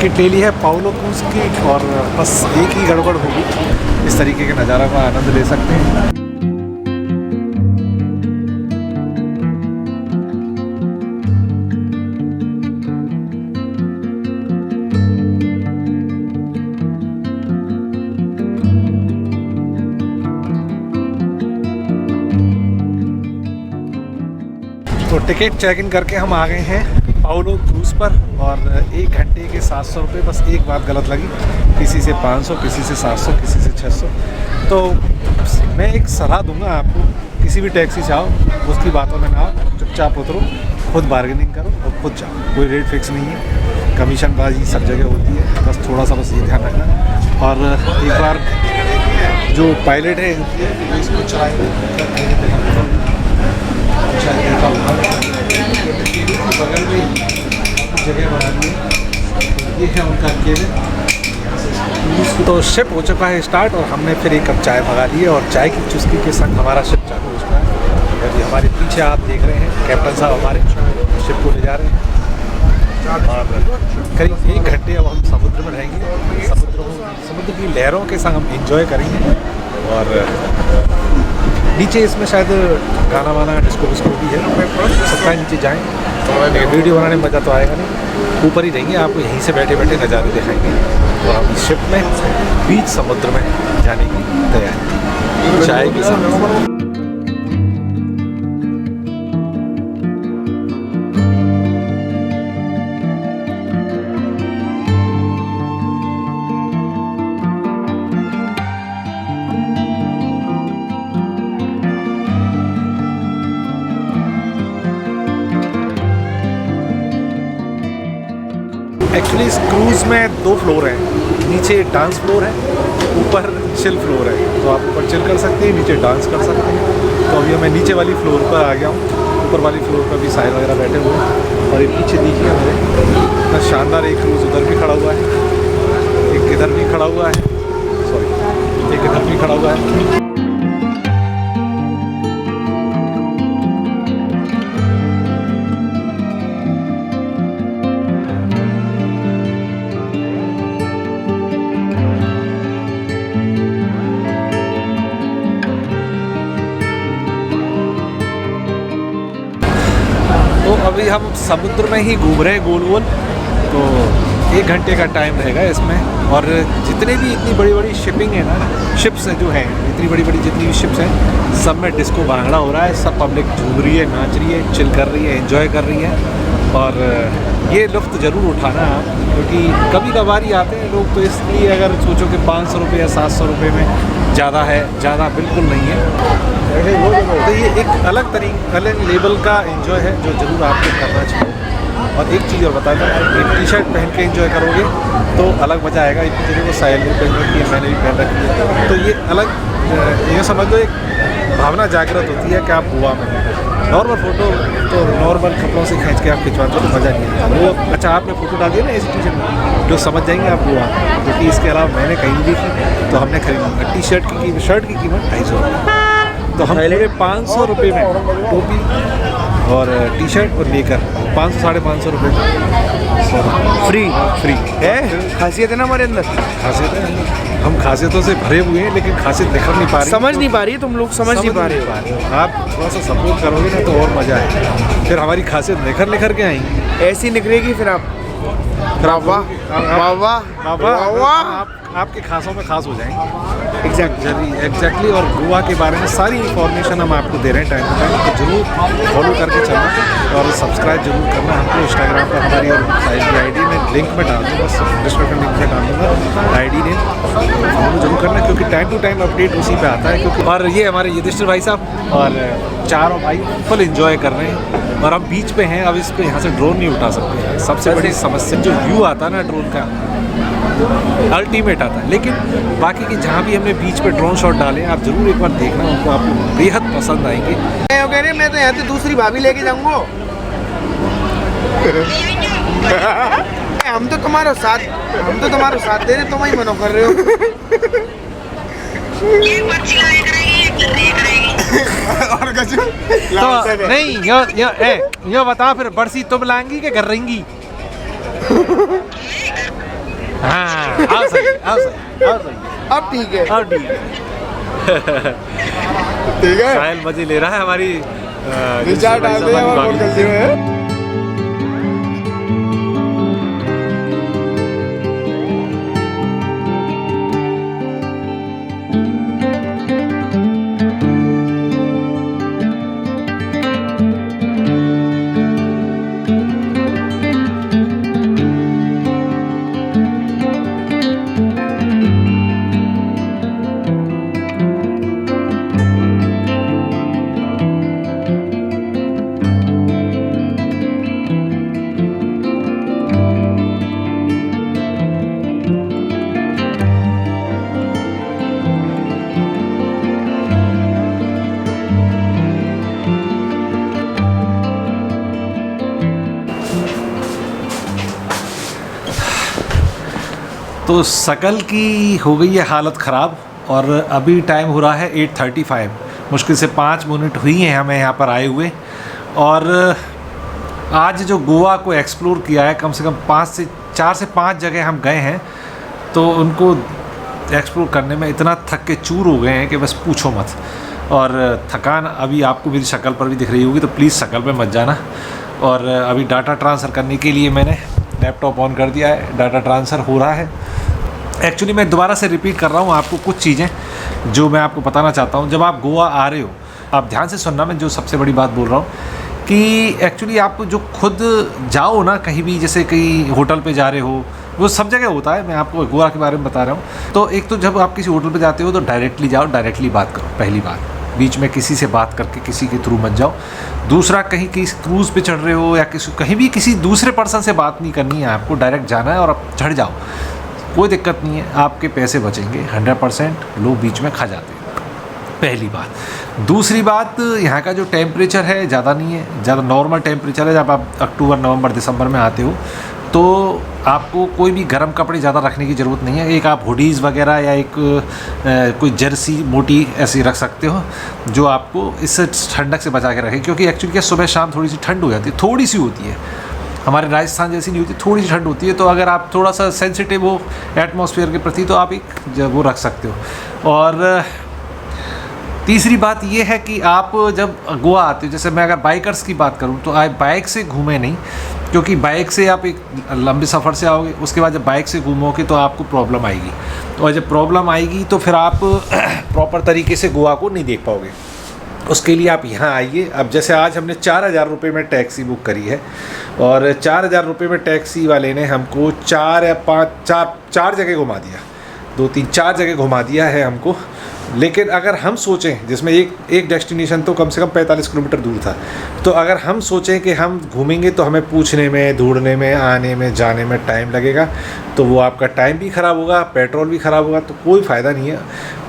Ticket ले ली है Paulo cruise की और बस एक ही गड़बड़ होगी, इस तरीके के नज़ारा का आनंद ले सकते हैं। तो टिकट चेक इन करके हम आ गए हैं पाउलो क्रूज़ पर और 1 घंटे के 700 रुपये। बस एक बात गलत लगी, किसी से 500, किसी से 700, किसी से 600। तो मैं एक सलाह दूंगा आपको, किसी भी टैक्सी से आओ उसकी बातों में ना आओ, चुपचाप उतरो, खुद बार्गेनिंग करो और खुद जाओ। कोई रेट फिक्स नहीं है, कमीशनबाजी सब जगह होती है, बस थोड़ा सा बस ये ध्यान रखना। और एक बार जो पायलट है इसको चलाएंगे बगल में जगह बनानी है, ये है उनका केबिन। तो शिप हो चुका है स्टार्ट और हमने फिर एक कप चाय मंगा ली है और चाय की चुस्की के संग हमारा शिप चालू हो चुका है। और ये हमारे पीछे आप देख रहे हैं कैप्टन साहब हमारे शिप को ले जा रहे हैं और करीब 1 घंटे अब हम समुद्र में रहेंगे। समुद्र की लहरों के संग हम इंजॉय करेंगे और नीचे इसमें शायद गाना वाना डिस्को विस्को भी है, सकता है नीचे जाएँ, लेकिन वीडियो बनाने में मज़ा तो आएगा नहीं। ऊपर ही रहेंगे, आपको यहीं से बैठे बैठे नज़ारे दिखाएंगे। और हम इस शिप में बीच समुद्र में जाने की तैयारी चाय के साथ। एक्चुअली इस क्रूज़ में 2 फ्लोर हैं, नीचे डांस फ्लोर है, ऊपर चिल फ्लोर है। तो आप ऊपर चिल कर सकते हैं, नीचे डांस कर सकते हैं। तो अभी मैं नीचे वाली फ्लोर पर आ गया हूँ, ऊपर वाली फ्लोर पर भी साहिल वगैरह बैठे हुए हैं। और ये पीछे देखिए हमारे इतना शानदार एक क्रूज़ उधर भी खड़ा हुआ है, एक इधर भी खड़ा हुआ है, सॉरी एक इधर भी खड़ा हुआ है। तो अभी हम समुद्र में ही घूम रहे हैं गोल गोल। तो 1 घंटे का टाइम रहेगा इसमें। और जितने भी इतनी बड़ी बड़ी शिपिंग है ना, शिप्स जो हैं, इतनी बड़ी बड़ी जितनी भी शिप्स हैं, सब में डिस्को भांगड़ा हो रहा है। सब पब्लिक झूम रही है, नाच रही है, चिल कर रही है, एंजॉय कर रही है। और ये लुत्फ़ ज़रूर उठाना आप, क्योंकि कभी कभार ही आते हैं लोग। तो इसलिए अगर सोचो कि 500 रुपये या 700 रुपये में ज़्यादा है, ज़्यादा बिल्कुल नहीं है। तो ये एक अलग अलग लेवल का एंजॉय है जो ज़रूर आपको करना चाहिए। और एक चीज़ और बता दूँ, एक टी-शर्ट पहन के एंजॉय करोगे तो अलग मज़ा आएगा। इतनी जगह वो साहिल ने पहन रखी है, मैंने भी पहन रखी है। तो ये अलग, ये समझ लो एक भावना जागृत होती है कि आप गोवा में हैं। नॉर्मल फ़ोटो तो नॉर्मल कपड़ों से खींच के आप खिंचवाते हो तो मज़ा नहीं आता वो। अच्छा आपने फ़ोटो डाल दिया ना ऐसी टी-शर्ट में, जो समझ जाएंगे आप गोवा, क्योंकि इसके अलावा मैंने कहीं नहीं देखी। तो हमने खरीदी टी-शर्ट की, शर्ट की कीमत 250 रुपये। तो हम पूरे 500 रुपये में टोपी और टी-शर्ट और लेकर 500 साढ़े 500 रुपये फ्री है। खासियत है ना हमारे अंदर, खासियत है। हम खासियतों से भरे हुए हैं लेकिन खासियत निखर नहीं पा रही, समझ नहीं पा रही है। तुम लोग समझ नहीं पा रहे हो। आप थोड़ा सा सपोर्ट करोगे ना तो और मज़ा आएगा, फिर हमारी खासियत निखर के आएंगी। ऐसी निकलेगी फिर आप वाह आपके खासों में खास हो जाएंगे। एग्जैक्टली। और गोवा के बारे में सारी इन्फॉर्मेशन हम आपको दे रहे हैं टाइम टू टाइम, तो जरूर फॉलो करके चलना और सब्सक्राइब जरूर करना। हमको इंस्टाग्राम पर हमारी और साइट की आईडी में लिंक में डाल दूँगा, डिस्क्रिप्शन लिंक में डाल दूँगा आईडी ने, फॉलो जरूर करना क्योंकि टाइम टू टाइम अपडेट उसी पे आता है। क्योंकि और ये हमारे युधिष्ठिर भाई साहब और चारों भाई फुल इंजॉय कर रहे हैं। और हम बीच पे हैं, अब इस पे यहाँ से ड्रोन नहीं उठा सकते। सबसे बड़ी समस्या जो व्यू आता है ना ड्रोन का, अल्टीमेट आता है। लेकिन बाकी की जहाँ भी हमने बीच पे ड्रोन शॉट डाले, आप जरूर एक बार देखना, उनको आपको बेहद पसंद आएंगे। मैं तो यहाँ से दूसरी भाभी लेके जाऊँगा। हम तो तुम्हारा साथ दे रहे, तुम ही मनो कर रहे हो। तो नहीं यो बता फिर बरसी तुम लाएंगी कि कर रहेंगी? हाँ अब सही अब सही अब सही अब ठीक है, अब ठीक है। ठीक है। साहिल मजे ले रहा है हमारी विचार डाल दिया और बहुत गलती हुए है। तो शकल की हो गई है हालत ख़राब और अभी टाइम हो रहा है 8:35। मुश्किल से 5 मिनट हुई हैं हमें यहाँ पर आए हुए। और आज जो गोवा को एक्सप्लोर किया है, कम से कम 4 से 5 जगह हम गए हैं, तो उनको एक्सप्लोर करने में इतना थक के चूर हो गए हैं कि बस पूछो मत। और थकान अभी आपको मेरी शक्ल पर भी दिख रही होगी, तो प्लीज़ शक्ल पे मत जाना। और अभी डाटा ट्रांसफ़र करने के लिए मैंने लैपटॉप ऑन कर दिया है, डाटा ट्रांसफ़र हो रहा है। एक्चुअली मैं दोबारा से रिपीट कर रहा हूँ आपको कुछ चीज़ें जो मैं आपको बताना चाहता हूँ। जब आप गोवा आ रहे हो, आप ध्यान से सुनना, मैं जो सबसे बड़ी बात बोल रहा हूँ कि एक्चुअली आप जो खुद जाओ ना कहीं भी, जैसे कहीं होटल पे जा रहे हो, वो सब जगह होता है, मैं आपको गोवा के बारे में बता रहा हूँ। तो एक तो जब आप किसी होटल पे जाते हो तो डायरेक्टली जाओ, डायरेक्टली बात करो, पहली बात। बीच में किसी से बात करके किसी के थ्रू मत जाओ। दूसरा, कहीं किसी क्रूज़ पे चढ़ रहे हो या कहीं भी किसी दूसरे पर्सन से बात नहीं करनी है, आपको डायरेक्ट जाना है और आप चढ़ जाओ, कोई दिक्कत नहीं है, आपके पैसे बचेंगे 100%। लोग बीच में खा जाते हैं, पहली बात। दूसरी बात, यहाँ का जो टेम्परेचर है ज़्यादा नहीं है, ज़्यादा नॉर्मल टेम्परेचर है। जब आप अक्टूबर, नवंबर, दिसंबर में आते हो तो आपको कोई भी गर्म कपड़े ज़्यादा रखने की ज़रूरत नहीं है। एक आप हुडीज़ वगैरह या एक कोई जर्सी मोटी ऐसी रख सकते हो जो आपको इससे ठंडक से बचा के रखे, क्योंकि एक्चुअली क्या सुबह शाम थोड़ी सी ठंड हो जाती है, थोड़ी सी होती है, हमारे राजस्थान जैसी नहीं होती, थोड़ी सी ठंड होती है। तो अगर आप थोड़ा सा सेंसिटिव हो एटमॉस्फेयर के प्रति तो आप एक वो रख सकते हो। और तीसरी बात ये है कि आप जब गोवा आते हो, जैसे मैं अगर बाइकर्स की बात करूं तो आप बाइक से घूमें नहीं, क्योंकि बाइक से आप एक लंबे सफ़र से आओगे, उसके बाद जब बाइक से घूमोगे तो आपको प्रॉब्लम आएगी, और जब प्रॉब्लम आएगी तो फिर आप प्रॉपर तरीके से गोवा को नहीं देख पाओगे। उसके लिए आप यहाँ आइए। अब जैसे आज हमने 4000 रुपये में टैक्सी बुक करी है, और 4000 रुपये में टैक्सी वाले ने हमको 4 जगह घुमा दिया, 2-3-4 जगह घुमा दिया है हमको। लेकिन अगर हम सोचें, जिसमें एक डेस्टिनेशन तो कम से कम 45 किलोमीटर दूर था, तो अगर हम सोचें कि हम घूमेंगे तो हमें पूछने में, ढूंढने में, आने में, जाने में टाइम लगेगा, तो वो आपका टाइम भी ख़राब होगा, पेट्रोल भी ख़राब होगा, तो कोई फ़ायदा नहीं है।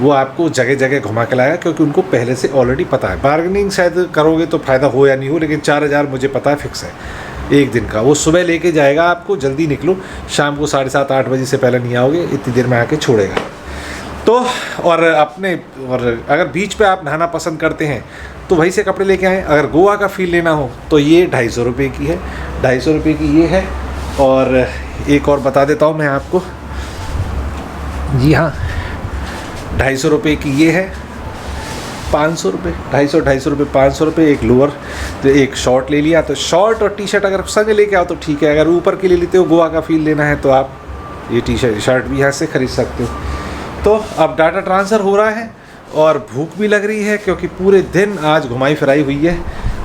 वो आपको जगह जगह घुमा के लाएगा, क्योंकि उनको पहले से ऑलरेडी पता है। बार्गेनिंग शायद करोगे तो फ़ायदा हो या नहीं हो, लेकिन 4000 मुझे पता है फिक्स है एक दिन का। वो सुबह लेके जाएगा आपको, जल्दी निकलो, शाम को 7:30-8 बजे से पहले नहीं आओगे, इतनी देर में आके छोड़ेगा। तो और अगर बीच पे आप नहाना पसंद करते हैं तो वहीं से कपड़े लेके आएँ। अगर गोवा का फील लेना हो तो ये 250 रुपये की है, 250 रुपये की ये है। और एक और बता देता हूँ मैं आपको, जी हाँ, 250 रुपये की ये है, 500 रुपये, 250 रुपये, 500 रुपये। एक लोअर, तो एक शॉर्ट ले लिया, तो शॉर्ट और टी शर्ट अगर संग लेके आओ तो ठीक है। अगर ऊपर के लिए लेते हो, गोवा का फील लेना है, तो आप ये टी शर्ट भी यहाँ से ख़रीद सकते हो। तो अब डाटा ट्रांसफ़र हो रहा है और भूख भी लग रही है, क्योंकि पूरे दिन आज घुमाई फिराई हुई है,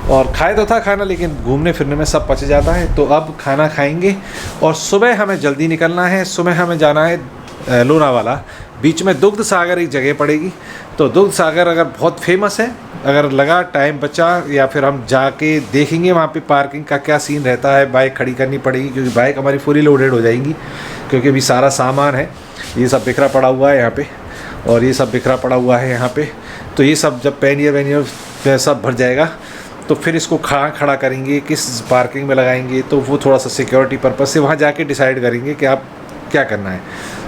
और खाए तो था खाना, लेकिन घूमने फिरने में सब पच जाता है। तो अब खाना खाएंगे और सुबह हमें जल्दी निकलना है। सुबह हमें जाना है लोनावाला। बीच में दुग्ध सागर एक जगह पड़ेगी, तो दुग्ध सागर अगर बहुत फेमस है, अगर लगा टाइम बचा, या फिर हम जाके देखेंगे वहाँ पे पार्किंग का क्या सीन रहता है। बाइक खड़ी करनी पड़ेगी, क्योंकि बाइक हमारी फुली लोडेड हो जाएंगी, क्योंकि अभी सारा सामान है, ये सब बिखरा पड़ा हुआ है यहाँ पे, और ये सब बिखरा पड़ा हुआ है यहाँ पे। तो ये सब जब पैनियर सब भर जाएगा, तो फिर इसको खड़ा करेंगे, किस पार्किंग में लगाएंगे, तो वो थोड़ा सा सिक्योरिटी पर्पज़ से वहाँ जाके डिसाइड करेंगे कि आप क्या करना है।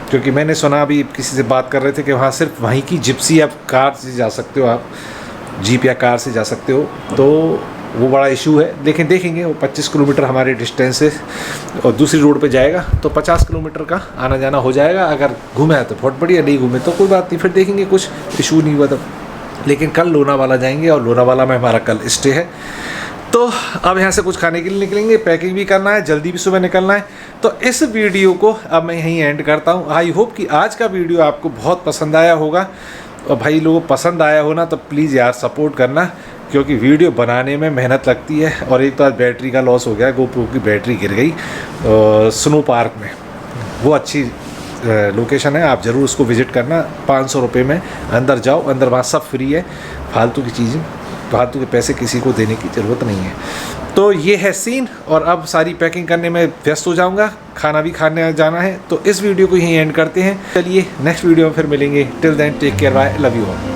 क्योंकि मैंने सुना, अभी किसी से बात कर रहे थे कि वहाँ सिर्फ वहीं की जिप्सी या कार से जा सकते हो, आप जीप या कार से जा सकते हो। तो वो बड़ा इशू है, लेकिन देखेंगे। वो 25 किलोमीटर हमारे डिस्टेंस है और दूसरी रोड पे जाएगा तो 50 किलोमीटर का आना जाना हो जाएगा। अगर घूमे है तो बहुत बढ़िया, नहीं घूमे तो कोई बात नहीं, फिर देखेंगे, कुछ इशू नहीं हुआ तब। लेकिन कल लोनावाला जाएंगे और लोनावाला में हमारा कल स्टे है। तो अब यहाँ से कुछ खाने के लिए निकलेंगे, पैकिंग भी करना है, जल्दी भी सुबह निकलना है। तो इस वीडियो को अब मैं यहीं एंड करता हूँ। आई होप कि आज का वीडियो आपको बहुत पसंद आया होगा। और भाई लोगों को पसंद आया हो ना तो प्लीज़ यार सपोर्ट करना, क्योंकि वीडियो बनाने में मेहनत लगती है। और एक तो आज बैटरी का लॉस हो गया, GoPro की बैटरी गिर गई स्नो पार्क में। वो अच्छी लोकेशन है, आप ज़रूर उसको विज़िट करना। 500 रुपये में अंदर जाओ, अंदर वहाँ सब फ्री है, फालतू की चीज़ें, फालतू के पैसे किसी को देने की ज़रूरत नहीं है। तो ये है सीन, और अब सारी पैकिंग करने में व्यस्त हो जाऊंगा, खाना भी खाने जाना है। तो इस वीडियो को यहीं एंड करते हैं। चलिए नेक्स्ट वीडियो में फिर मिलेंगे। Till then take care, bye, love you all.